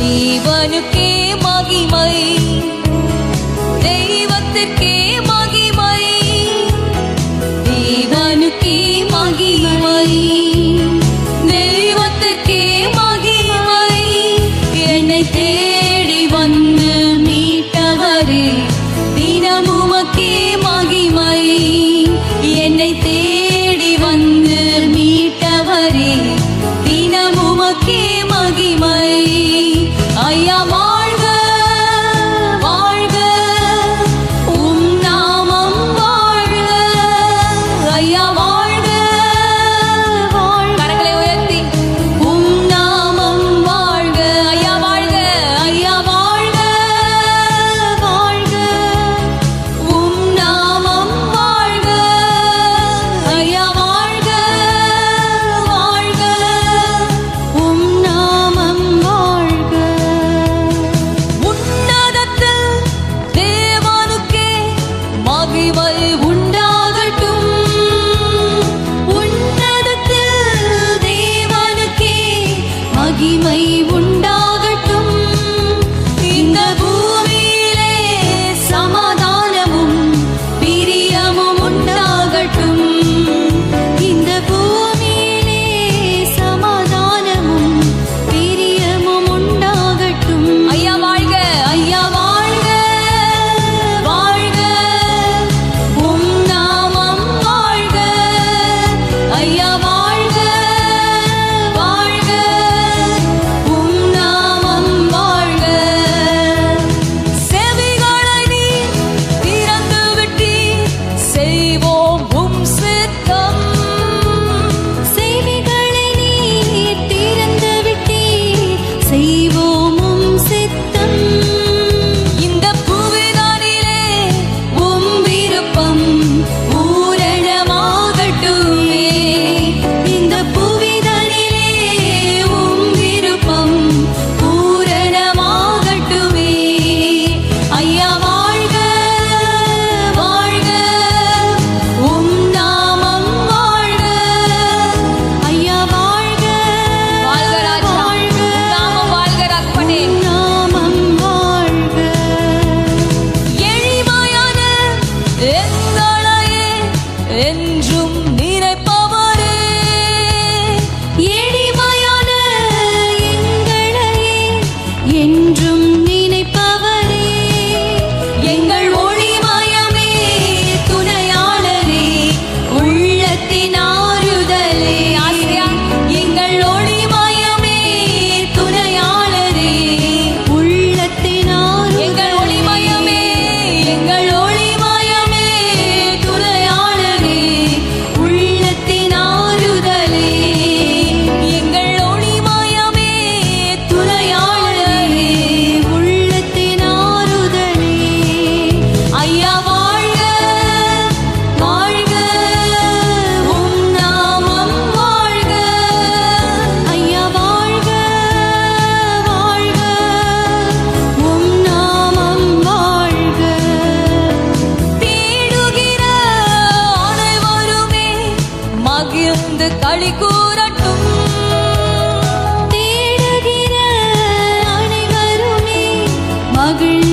தேவனுக்கே மகிமை, தெய்வத்திற்கே மகிமை, தேவனுக்கே மகிமை, தெய்வத்திற்கே மகிமை. என்னை தேடி வந்து மீட்டவரே தினமும் உமக்கே மகிமை. என்னை தேடி வந்து மீட்டவரே தினமும் உமக்கே மகிமை. ஐயா வாழ்க வாழ்க, உம் நாமம் வாழ்க. ஐயா வாழ்க வாழ்க, கரங்களை உயர்த்தி உம் நாமம் வாழ்க. ஐயா வாழ்க, ஐயா வாழ்க வாழ்க, உம் நாமம் வாழ்க. ஐயா வாழ்க வாழ்க, உம் நாமம் வாழ்க. உன்னதத்தில் தேவனுக்கே மகிமை உண்டாகட்டும். உன்னதத்தில் தேவனுக்கே மகிமை உண்டாகட்டும். இந்த பூமியிலே சமாதானமும் பிரியமும் உண்டாகட்டும். இந்த பூமியிலே சமாதானமும் பிரியமும் உண்டாகட்டும். ஐயா வாழ்க, ஐயா வாழ்க வாழ்க, உம் நாமம் வாழ்க. ஐயா வாழ்க வாழ்க, உம் நாமம் வாழ்க. செவிகளை நீர் திறந்து விட்டீர், செய்வோம் உம் சித்தம். செவிகளை நீர் திறந்து விட்டீர், செய்வோம் உம் சித்தம். இந்த புவிதானிலே உம் விருப்பம் பூரணமாகட்டுமே. இந்த புவிதானிலே உம் விருப்பம் பூரணமாகட்டுமே. ஐயா வாழ்க வாழ்க, உம் நாமம் வாழ்க. ஐயா வாழ்க வாழ்க ராஜா, உம் நாமம் வாழ்க ரப்பனே, உம் நாமம் வாழ்க. எளிமையான எங்களையே என்றும் நினைப்பவரே, எளிமையான எங்களையே என்றும் நினைப்பவரே. எங்கள் ஒளிமயமே துணையாளரே, உள்ளத்தின் ஆறுதலே. ஆசியா, எங்கள் ஒளிமயமே துணையாளரே, உள்ளத்தின் ஆறுதலே. எங்கள் ஒளிமயமே, எங்கள் ஒளிமயமே துணையாளரே, உள்ளத்தின் ஆறுதலே. எங்கள் ஒளிமயமே துணையாளரே, உள்ளத்தின் ஆறுதலே. ஐயா வாழ்க வாழ்க, உம் நாமம் வாழ்க. ஐயா வாழ்க வாழ்க, உம் நாமம் வாழ்க. தேடுகிற அனைவருமே மகிழ்ந்து களி கூறட்டும். தேடுகிற அனைவருமே மகிழ்ந்து